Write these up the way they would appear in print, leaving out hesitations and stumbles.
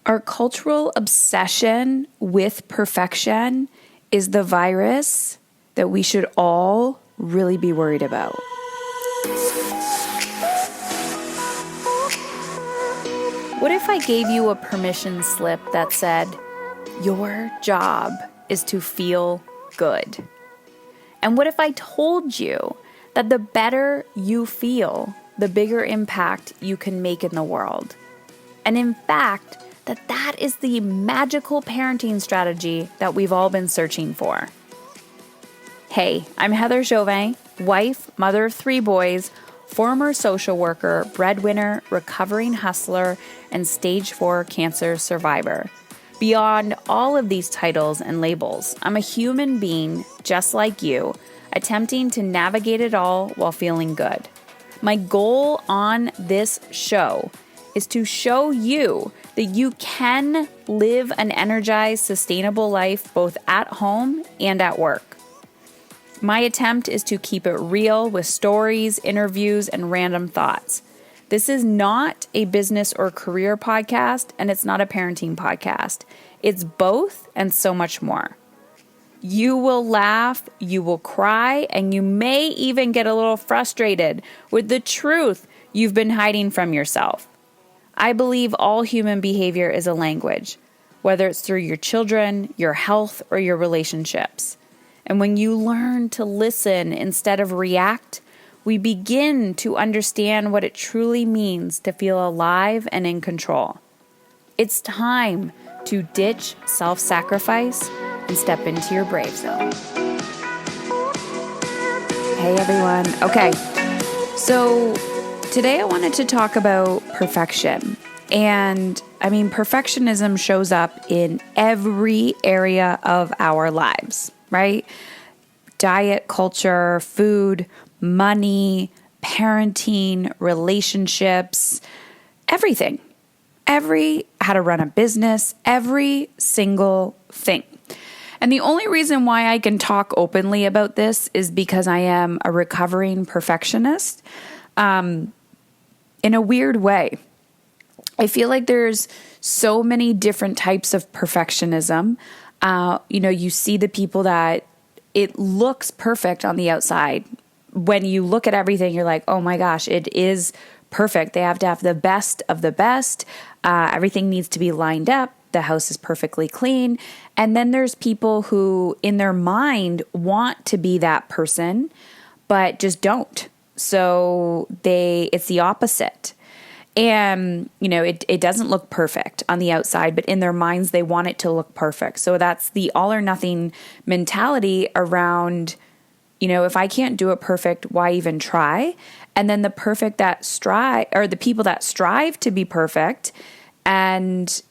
Our cultural obsession with perfection is the virus that we should all really be worried about. What if I gave you a permission slip that said, your job is to feel good? And what if I told you that the better you feel, the bigger impact you can make in the world? And in fact, that is the magical parenting strategy that we've all been searching for. Hey, I'm Heather Chauvin, wife, mother of 3 boys, former social worker, breadwinner, recovering hustler, and stage 4 cancer survivor. Beyond all of these titles and labels, I'm a human being just like you, attempting to navigate it all while feeling good. My goal on this show is to show you that you can live an energized, sustainable life both at home and at work. My attempt is to keep it real with stories, interviews, and random thoughts. This is not a business or career podcast, and it's not a parenting podcast. It's both and so much more. You will laugh, you will cry, and you may even get a little frustrated with the truth you've been hiding from yourself. I believe all human behavior is a language, whether it's through your children, your health, or your relationships. And when you learn to listen instead of react, we begin to understand what it truly means to feel alive and in control. It's time to ditch self-sacrifice and step into your brave zone. Hey everyone. Okay, so today I wanted to talk about perfection. And perfectionism shows up in every area of our lives, right? Diet, culture, food, money, parenting, relationships, everything. How to run a business, every single thing. And the only reason why I can talk openly about this is because I am a recovering perfectionist. In a weird way, I feel like there's so many different types of perfectionism. You see the people that it looks perfect on the outside. When you look at everything, you're like, oh my gosh, it is perfect. They have to have the best of the best. Everything needs to be lined up. The house is perfectly clean. And then there's people who in their mind want to be that person, but just don't. So it's the opposite. And, it doesn't look perfect on the outside, but in their minds, they want it to look perfect. So that's the all or nothing mentality around, if I can't do it perfect, why even try? And then the people that strive to be perfect and,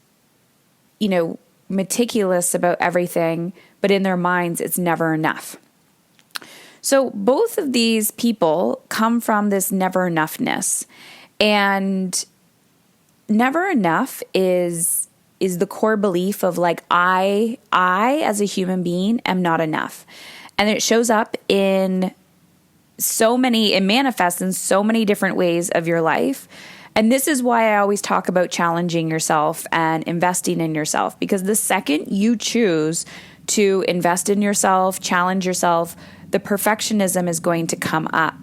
meticulous about everything, but in their minds, it's never enough. So both of these people come from this never enoughness. And never enough is the core belief of like, I as a human being am not enough. And it shows up it manifests in so many different ways of your life. And this is why I always talk about challenging yourself and investing in yourself, because the second you choose to invest in yourself, challenge yourself, the perfectionism is going to come up.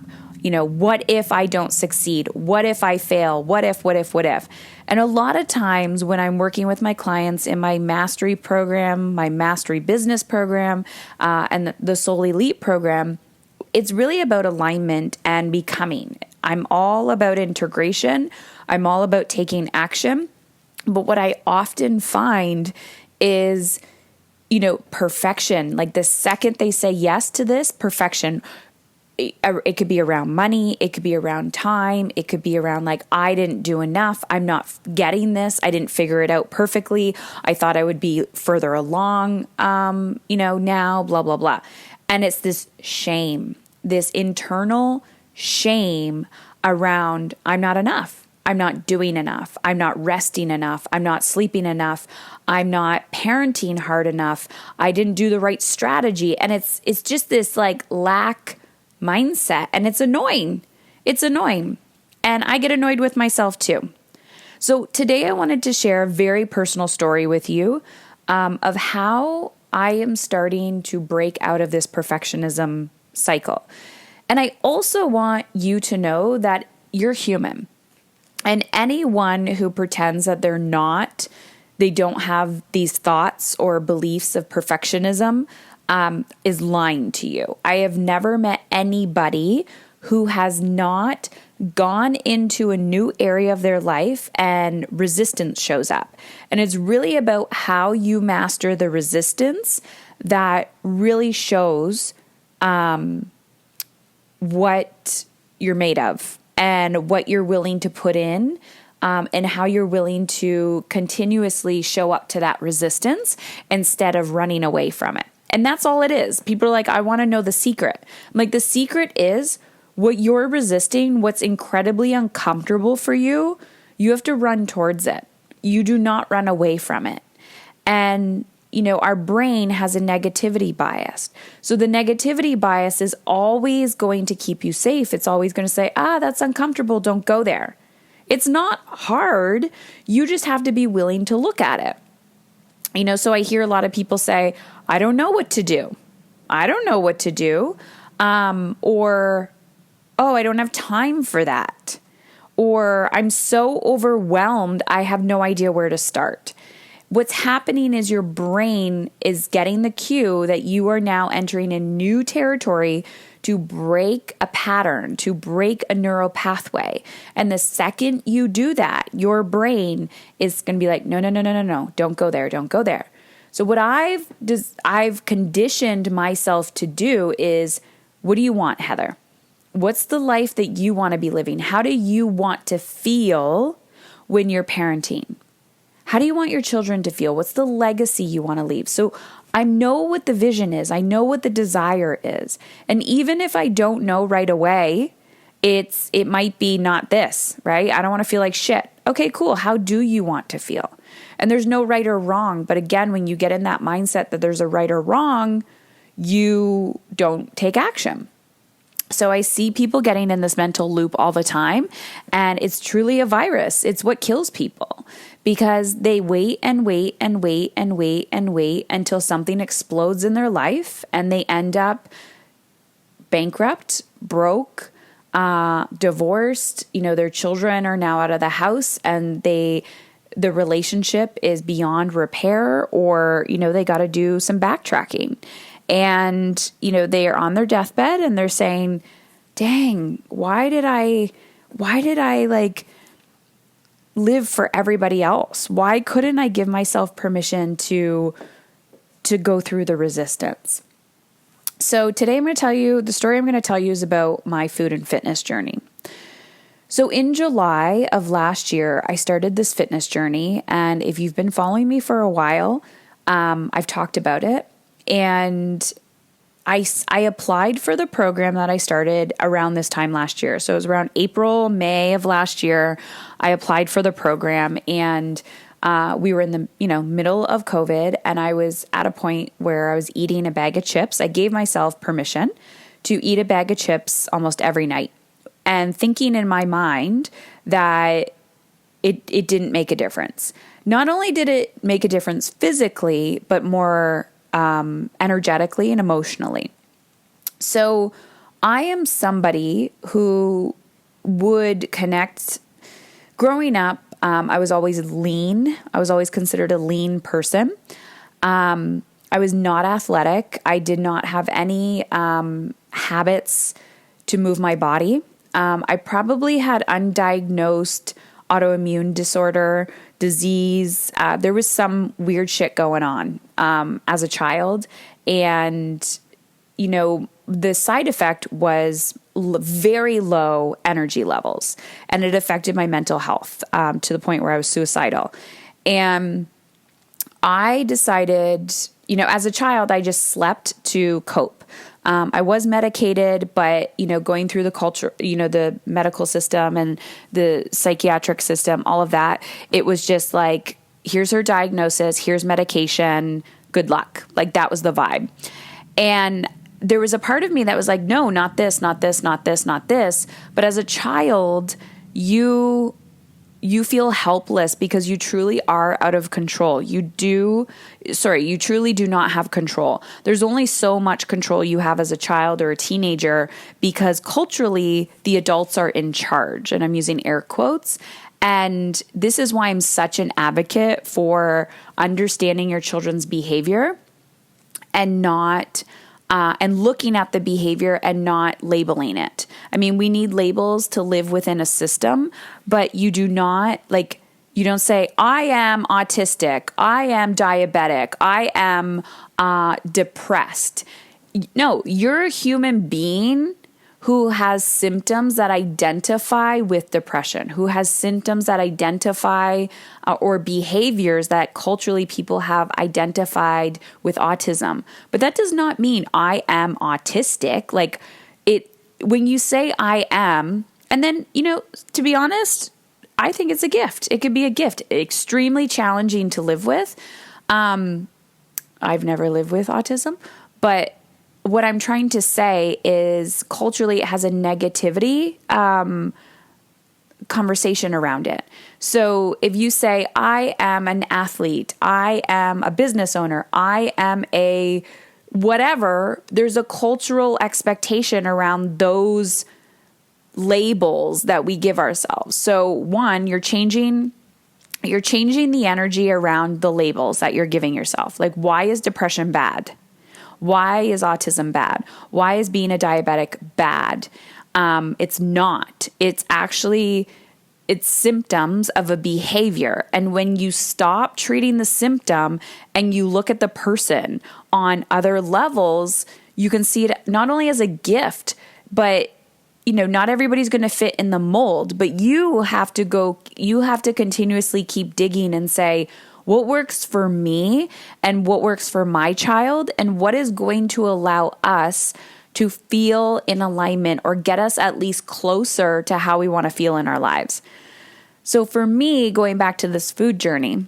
What if I don't succeed? What if I fail? What if? And a lot of times when I'm working with my clients in my mastery program, my mastery business program, and the Soul Elite program, it's really about alignment and becoming. I'm all about integration. I'm all about taking action. But what I often find is, perfection. Like the second they say yes to this, perfection. It could be around money. It could be around time. It could be around like, I didn't do enough. I'm not getting this. I didn't figure it out perfectly. I thought I would be further along, now, blah, blah, blah. And it's this shame, this internal shame around, I'm not enough. I'm not doing enough. I'm not resting enough. I'm not sleeping enough. I'm not parenting hard enough. I didn't do the right strategy. And it's just this like lack mindset. And it's annoying. It's annoying. And I get annoyed with myself too. So today I wanted to share a very personal story with you of how I am starting to break out of this perfectionism cycle. And I also want you to know that you're human. And anyone who pretends that they don't have these thoughts or beliefs of perfectionism is lying to you. I have never met anybody who has not gone into a new area of their life and resistance shows up. And it's really about how you master the resistance that really shows what you're made of and what you're willing to put in, and how you're willing to continuously show up to that resistance instead of running away from it. And that's all it is. People are like, I want to know the secret. I'm like, the secret is what you're resisting, what's incredibly uncomfortable for you, you have to run towards it. You do not run away from it. And, our brain has a negativity bias. So the negativity bias is always going to keep you safe. It's always going to say, that's uncomfortable. Don't go there. It's not hard. You just have to be willing to look at it. So I hear a lot of people say, I don't know what to do. I don't know what to do. Or, I don't have time for that. Or I'm so overwhelmed, I have no idea where to start. What's happening is your brain is getting the cue that you are now entering a new territory to break a pattern, to break a neural pathway. And the second you do that, your brain is going to be like, no, don't go there, don't go there. So what I've conditioned myself to do is, what do you want, Heather? What's the life that you want to be living? How do you want to feel when you're parenting? How do you want your children to feel? What's the legacy you want to leave? So I know what the vision is. I know what the desire is. And even if I don't know right away, it might be not this, right? I don't want to feel like shit. Okay, cool. How do you want to feel? And there's no right or wrong. But again, when you get in that mindset that there's a right or wrong, you don't take action. So I see people getting in this mental loop all the time, and it's truly a virus. It's what kills people because they wait and wait and wait and wait and wait until something explodes in their life and they end up bankrupt, broke, divorced. Their children are now out of the house and the relationship is beyond repair, or, they got to do some backtracking. And, they are on their deathbed and they're saying, dang, why did I live for everybody else? Why couldn't I give myself permission to go through the resistance? So today the story I'm going to tell you is about my food and fitness journey. So in July of last year, I started this fitness journey. And if you've been following me for a while, I've talked about it. And I applied for the program that I started around this time last year. So it was around April, May of last year. I applied for the program, and we were in the middle of COVID, and I was at a point where I was eating a bag of chips. I gave myself permission to eat a bag of chips almost every night, and thinking in my mind that it didn't make a difference. Not only did it make a difference physically, but more energetically and emotionally. So I am somebody who would connect. Growing up, I was always lean. I was always considered a lean person. I was not athletic. I did not have any habits to move my body. I probably had undiagnosed autoimmune disease. There was some weird shit going on as a child. And, the side effect was very low energy levels. And it affected my mental health to the point where I was suicidal. And I decided, as a child, I just slept to cope. I was medicated, but, going through the culture, the medical system and the psychiatric system, all of that, it was just like, here's her diagnosis, here's medication, good luck. Like that was the vibe. And there was a part of me that was like, no, not this, not this, not this, not this. But as a child, you you feel helpless because you truly are out of control. You truly do not have control. There's only so much control you have as a child or a teenager because culturally the adults are in charge. And I'm using air quotes. And this is why I'm such an advocate for understanding your children's behavior and looking at the behavior and not labeling it. I mean, we need labels to live within a system, but you don't say, I am autistic, I am diabetic, I am depressed. No, you're a human being who has symptoms that identify with depression, who has symptoms that identify or behaviors that culturally people have identified with autism. But that does not mean I am autistic. When you say I am, and then, to be honest, I think it's a gift. It could be a gift. Extremely challenging to live with. I've never lived with autism, but what I'm trying to say is culturally it has a negativity conversation around it. So if you say, I am an athlete, I am a business owner, I am a whatever, there's a cultural expectation around those labels that we give ourselves. So one, you're changing the energy around the labels that you're giving yourself. Like, why is depression bad? Why is autism bad? Why is being a diabetic bad? It's not. It's symptoms of a behavior. And when you stop treating the symptom and you look at the person on other levels, you can see it not only as a gift, but not everybody's going to fit in the mold, but you have to continuously keep digging and say, what works for me and what works for my child and what is going to allow us to feel in alignment or get us at least closer to how we want to feel in our lives. So for me, going back to this food journey,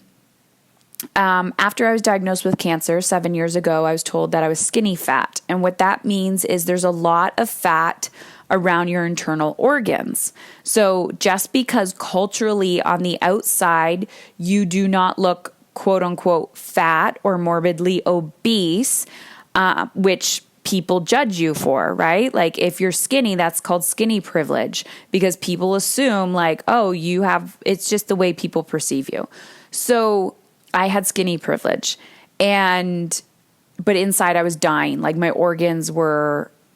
after I was diagnosed with cancer 7 years ago, I was told that I was skinny fat. And what that means is there's a lot of fat around your internal organs. So just because culturally on the outside, you do not look quote unquote fat or morbidly obese, which people judge you for, right? Like if you're skinny, that's called skinny privilege because people assume it's just the way people perceive you. So I had skinny privilege but inside I was dying. Like my organs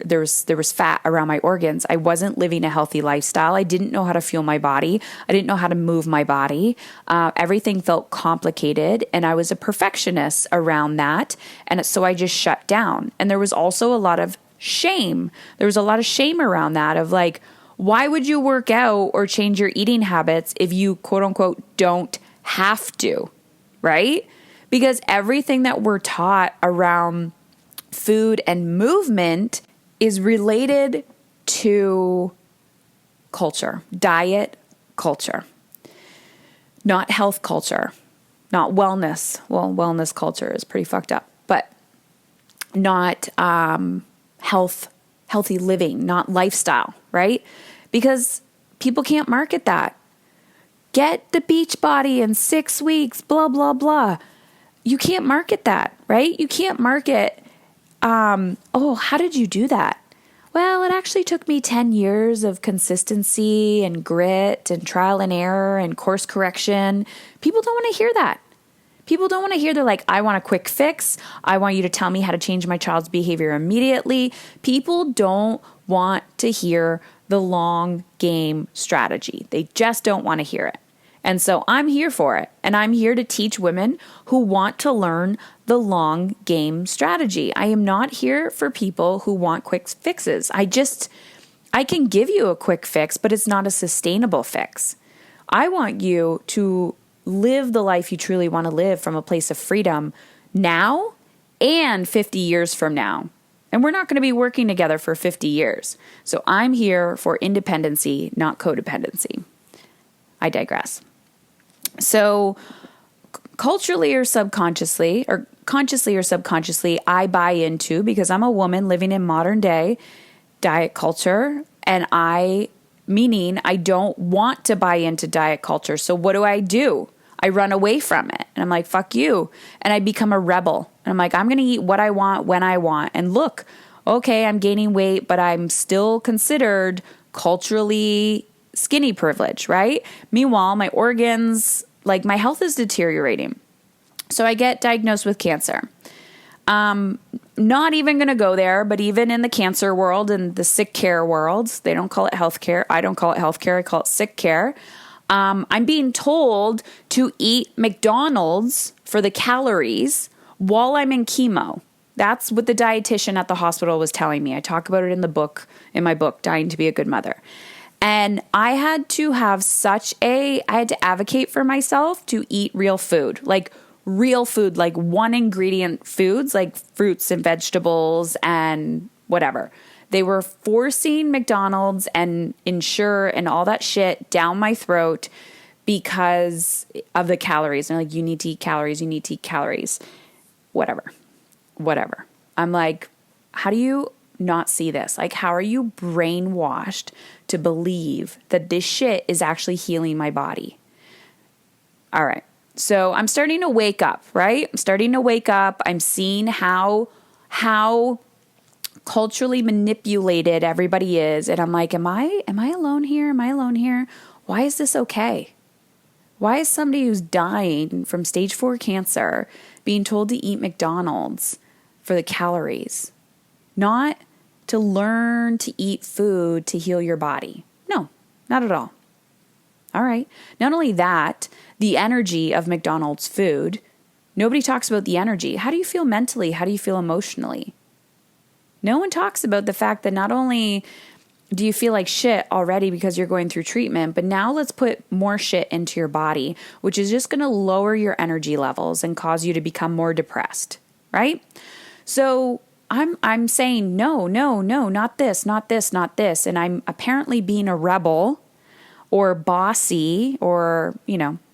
there was fat around my organs. I wasn't living a healthy lifestyle. I didn't know how to fuel my body. I didn't know how to move my body. Everything felt complicated, and I was a perfectionist around that. And so I just shut down. And there was also a lot of shame. There was a lot of shame around that of like, why would you work out or change your eating habits if you quote unquote don't have to, right? Because everything that we're taught around food and movement is related to culture, diet culture, not health culture, not wellness. Well, wellness culture is pretty fucked up, but not healthy living, not lifestyle, right? Because people can't market that. Get the beach body in 6 weeks, blah, blah, blah. You can't market that, right? You can't market how did you do that? Well, it actually took me 10 years of consistency and grit and trial and error and course correction. People don't want to hear that. People don't want to hear they're like, I want a quick fix. I want you to tell me how to change my child's behavior immediately. People don't want to hear the long game strategy. They just don't want to hear it. And so I'm here for it. And I'm here to teach women who want to learn the long game strategy. I am not here for people who want quick fixes. I can give you a quick fix, but it's not a sustainable fix. I want you to live the life you truly want to live from a place of freedom now and 50 years from now. And we're not going to be working together for 50 years. So I'm here for independency, not codependency. I digress. So culturally or subconsciously, or consciously or subconsciously, I buy into, because I'm a woman living in modern day diet culture, and I meaning I don't want to buy into diet culture. So what do? I run away from it. And I'm like, fuck you. And I become a rebel. And I'm like, I'm going to eat what I want when I want. And look, okay, I'm gaining weight, but I'm still considered culturally skinny privilege, right? Meanwhile, my organs, like my health is deteriorating. So I get diagnosed with cancer. Not even going to go there, but even in the cancer world and the sick care worlds, they don't call it healthcare. I don't call it healthcare. I call it sick care. I'm being told to eat McDonald's for the calories while I'm in chemo. That's what the dietitian at the hospital was telling me. I talk about it in my book, Dying to be a Good Mother. And I had to advocate for myself to eat real food, like one ingredient foods, like fruits and vegetables and whatever. They were forcing McDonald's and Ensure and all that shit down my throat because of the calories. And they're like, you need to eat calories. Whatever. I'm like, how do you not see this? Like, how are you brainwashed to believe that this shit is actually healing my body? All right. So I'm starting to wake up, right? I'm seeing how culturally manipulated everybody is. And I'm like, am I alone here? Why is this okay? Why is somebody who's dying from stage 4 cancer being told to eat McDonald's for the calories? Not to learn to eat food to heal your body. No, not at all. All right. Not only that, the energy of McDonald's food, nobody talks about the energy. How do you feel mentally? How do you feel emotionally? No one talks about the fact that not only do you feel like shit already because you're going through treatment, but now let's put more shit into your body, which is just going to lower your energy levels and cause you to become more depressed, right? So I'm saying no, not this. And I'm apparently being a rebel or bossy or,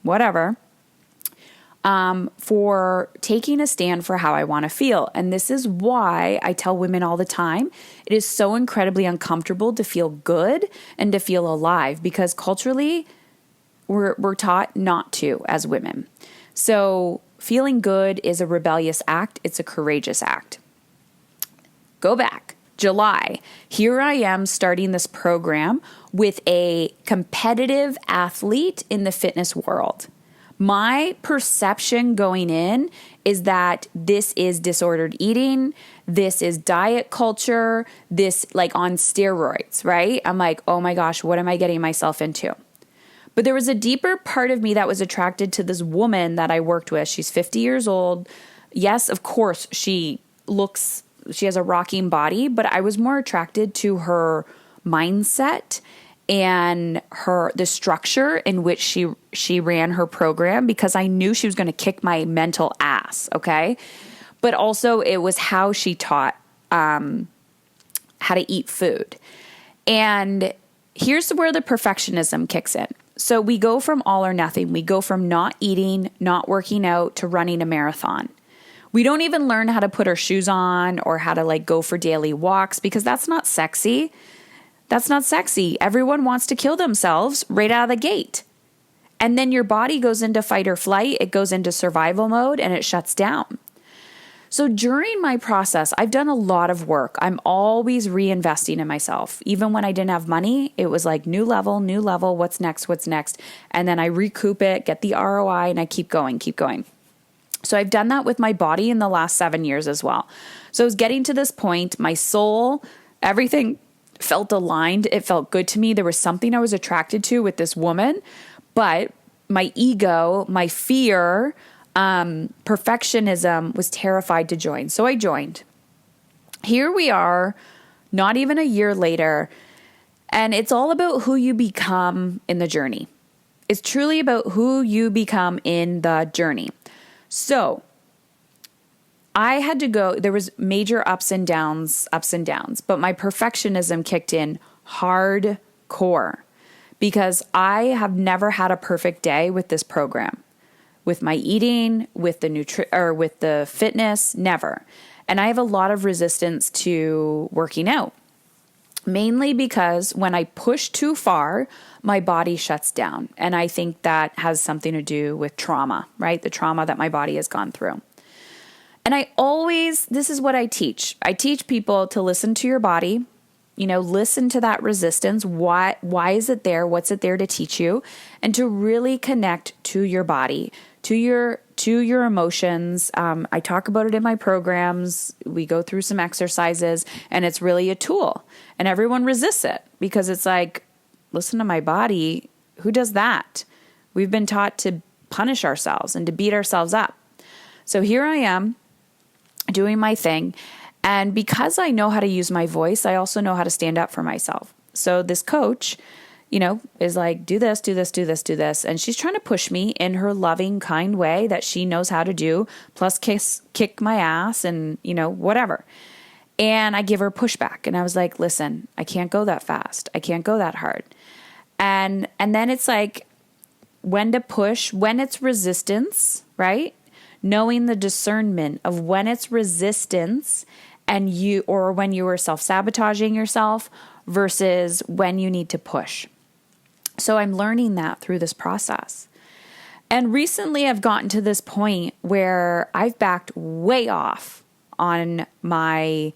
whatever, for taking a stand for how I want to feel. And this is why I tell women all the time, it is so incredibly uncomfortable to feel good and to feel alive because culturally we're taught not to as women. So feeling good is a rebellious act. It's a courageous act. Go back. July. Here I am starting this program with a competitive athlete in the fitness world. My perception going in is that this is disordered eating, this is diet culture, this like on steroids, right? I'm like, oh my gosh, what am I getting myself into? But there was a deeper part of me that was attracted to this woman that I worked with. She's 50 years old. Yes, of course, she has a rocking body, but I was more attracted to her mindset and the structure in which she ran her program because I knew she was going to kick my mental ass, okay? But also it was how she taught how to eat food. And here's where the perfectionism kicks in. So we go from all or nothing. We go from not eating, not working out to running a marathon. We don't even learn how to put our shoes on or how to go for daily walks because that's not sexy. That's not sexy. Everyone wants to kill themselves right out of the gate. And then your body goes into fight or flight. It goes into survival mode and it shuts down. So during my process, I've done a lot of work. I'm always reinvesting in myself. Even when I didn't have money, it was like new level, what's next? And then I recoup it, get the ROI, and I keep going. So I've done that with my body in the last 7 years as well. So I was getting to this point, my soul, everything felt aligned. It felt good to me. There was something I was attracted to with this woman, but my ego, my fear, perfectionism was terrified to join. So I joined. Here we are, not even a year later, and it's all about who you become in the journey. It's truly about who you become in the journey. So I had to go, there was major ups and downs, but my perfectionism kicked in hardcore because I have never had a perfect day with this program, with my eating, with the with the fitness, never. And I have a lot of resistance to working out. mainly because when I push too far, my body shuts down. And I think that has something to do with trauma, right? The trauma that my body has gone through. And this is what I teach. I teach people to listen to your body, listen to that resistance. Why is it there? What's it there to teach you? And to really connect to your body, to your emotions. I talk about it in my programs. We go through some exercises, and it's really a tool. And everyone resists it because it's like, listen to my body. Who does that? We've been taught to punish ourselves and to beat ourselves up. So here I am doing my thing. And because I know how to use my voice, I also know how to stand up for myself. So this coach, is like, do this, do this, do this, do this. And she's trying to push me in her loving, kind way that she knows how to do, plus kick my ass and, whatever. And I give her pushback. And I was like, listen, I can't go that fast. I can't go that hard. And then it's like, when to push, when it's resistance, right? Knowing the discernment of when it's resistance and when you are self-sabotaging yourself versus when you need to push. So I'm learning that through this process. And recently I've gotten to this point where I've backed way off on my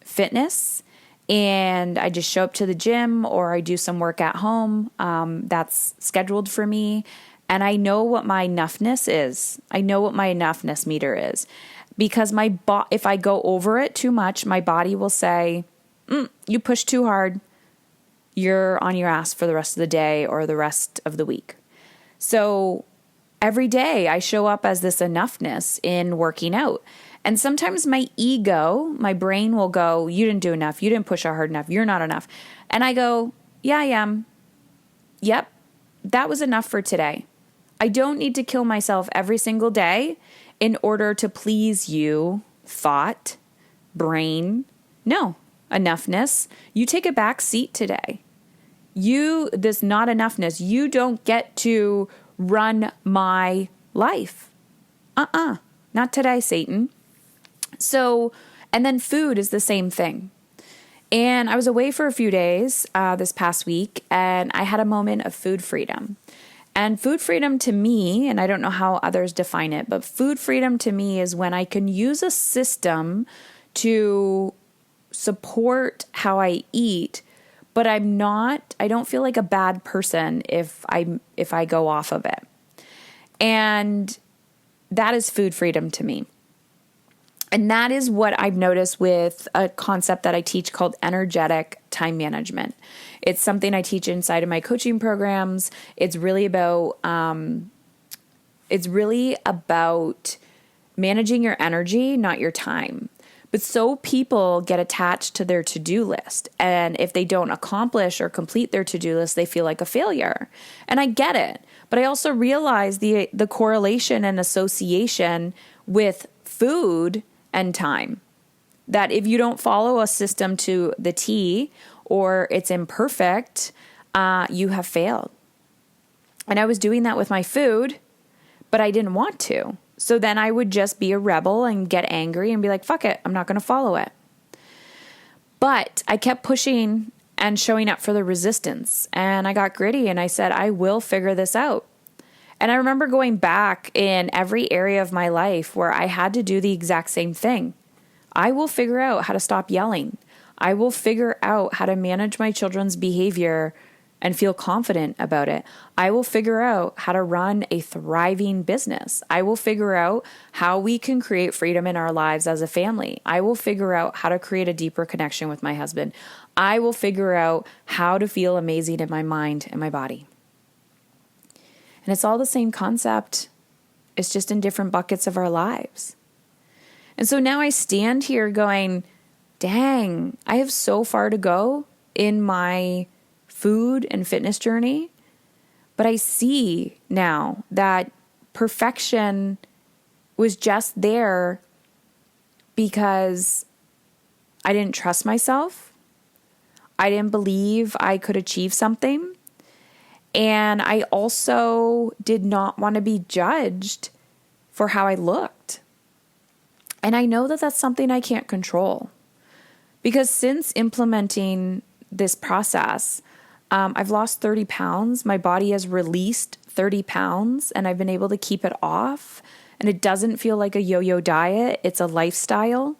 fitness, and I just show up to the gym or I do some work at home that's scheduled for me. And I know what my enoughness is. I know what my enoughness meter is. Because if I go over it too much, my body will say, you push too hard. You're on your ass for the rest of the day or the rest of the week. So every day I show up as this enoughness in working out. And sometimes my ego, my brain will go, you didn't do enough. You didn't push out hard enough. You're not enough. And I go, yeah, I am. Yep, that was enough for today. I don't need to kill myself every single day in order to please you, thought, brain. No, enoughness. You take a back seat today. This not enoughness, you don't get to run my life. Not today, Satan. So, and then food is the same thing. And I was away for a few days this past week, and I had a moment of food freedom. And food freedom to me, and I don't know how others define it, but food freedom to me is when I can use a system to support how I eat, but I don't feel like a bad person if I go off of it. And that is food freedom to me. And that is what I've noticed with a concept that I teach called energetic time management. It's something I teach inside of my coaching programs. It's really about managing your energy, not your time. But so people get attached to their to-do list. And if they don't accomplish or complete their to-do list, they feel like a failure. And I get it. But I also realize the correlation and association with food and time. That if you don't follow a system to the T or it's imperfect, you have failed. And I was doing that with my food, but I didn't want to. So then I would just be a rebel and get angry and be like, fuck it, I'm not going to follow it. But I kept pushing and showing up for the resistance. And I got gritty and I said, I will figure this out. And I remember going back in every area of my life where I had to do the exact same thing. I will figure out how to stop yelling. I will figure out how to manage my children's behavior and feel confident about it. I will figure out how to run a thriving business. I will figure out how we can create freedom in our lives as a family. I will figure out how to create a deeper connection with my husband. I will figure out how to feel amazing in my mind and my body. And it's all the same concept. It's just in different buckets of our lives. And so now I stand here going, dang, I have so far to go in my food and fitness journey. But I see now that perfection was just there because I didn't trust myself. I didn't believe I could achieve something. And I also did not want to be judged for how I looked. And I know that that's something I can't control. Because since implementing this process, I've lost 30 pounds. My body has released 30 pounds and I've been able to keep it off. And it doesn't feel like a yo-yo diet. It's a lifestyle.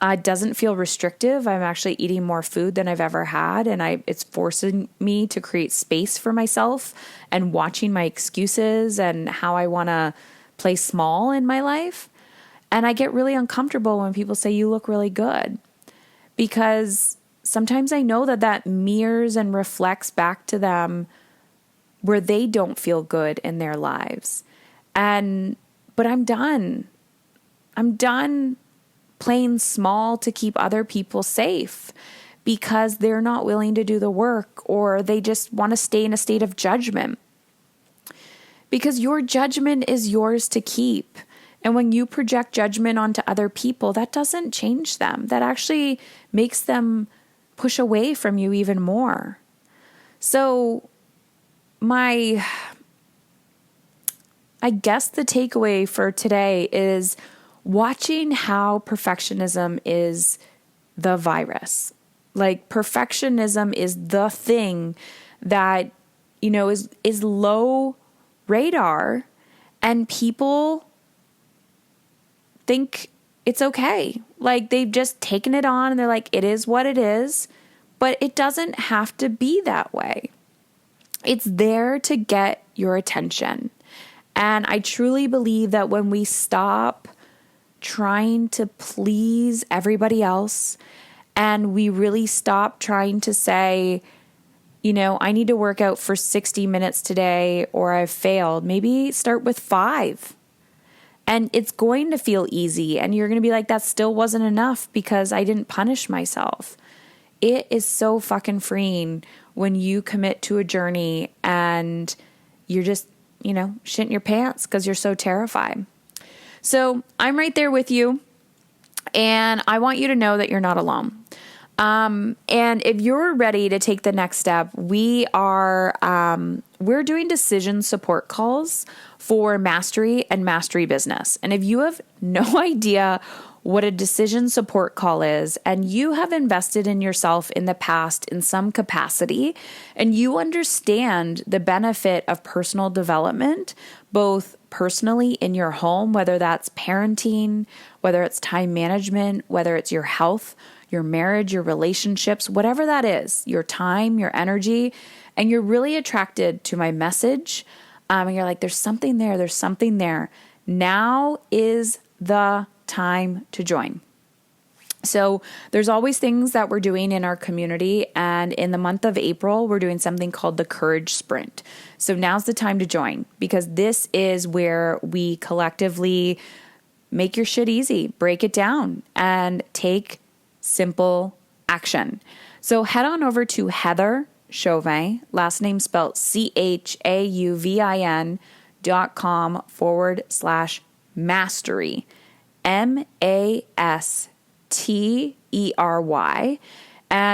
It doesn't feel restrictive. I'm actually eating more food than I've ever had. And it's forcing me to create space for myself and watching my excuses and how I want to play small in my life. And I get really uncomfortable when people say, you look really good. Because sometimes I know that mirrors and reflects back to them where they don't feel good in their lives. But I'm done. I'm done playing small to keep other people safe because they're not willing to do the work or they just want to stay in a state of judgment. Because your judgment is yours to keep. And when you project judgment onto other people, that doesn't change them. That actually makes them push away from you even more. So I guess the takeaway for today is watching how perfectionism is the virus. Like perfectionism is the thing that, is low radar and people think it's okay. Like they've just taken it on and they're like, it is what it is, but it doesn't have to be that way. It's there to get your attention. And I truly believe that when we stop trying to please everybody else and we really stop trying to say, I need to work out for 60 minutes today or I've failed, maybe start with 5. And it's going to feel easy. And you're going to be like, that still wasn't enough because I didn't punish myself. It is so fucking freeing when you commit to a journey and you're just, shitting your pants because you're so terrified. So I'm right there with you. And I want you to know that you're not alone. And if you're ready to take the next step, we're doing decision support calls for mastery and mastery business. And if you have no idea what a decision support call is, and you have invested in yourself in the past in some capacity, and you understand the benefit of personal development, both personally in your home, whether that's parenting, whether it's time management, whether it's your health, your marriage, your relationships, whatever that is, your time, your energy, and you're really attracted to my message, and you're like, there's something there. Now is the time to join. So there's always things that we're doing in our community. And in the month of April, we're doing something called the Courage Sprint. So now's the time to join because this is where we collectively make your shit easy, break it down, and take simple action. So head on over to Heather Chauvin, last name spelled CHAUVIN.com/mastery, MASTERY. And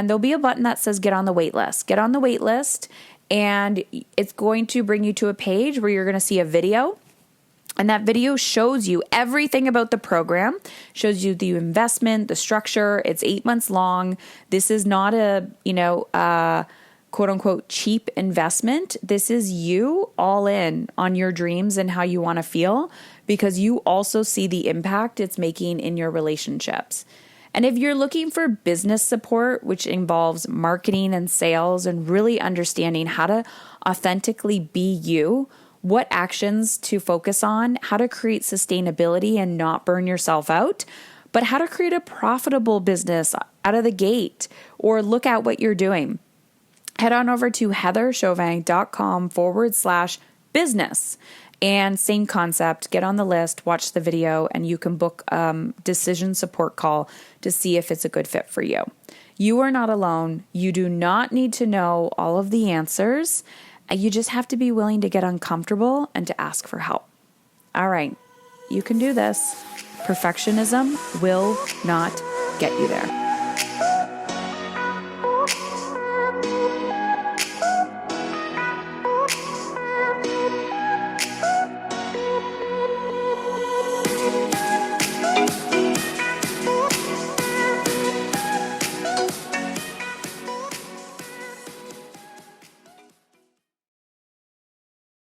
there'll be a button that says get on the wait list. Get on the wait list, and it's going to bring you to a page where you're going to see a video. And that video shows you everything about the program, shows you the investment, the structure. It's 8 months long. This is not a quote unquote cheap investment. This is you all in on your dreams and how you want to feel because you also see the impact it's making in your relationships. And if you're looking for business support, which involves marketing and sales and really understanding how to authentically be you, what actions to focus on, how to create sustainability and not burn yourself out, but how to create a profitable business out of the gate or look at what you're doing, head on over to heatherchauvin.com/business. And same concept, get on the list, watch the video, and you can book decision support call to see if it's a good fit for you. You are not alone. You do not need to know all of the answers. You just have to be willing to get uncomfortable and to ask for help. All right, you can do this. Perfectionism will not get you there.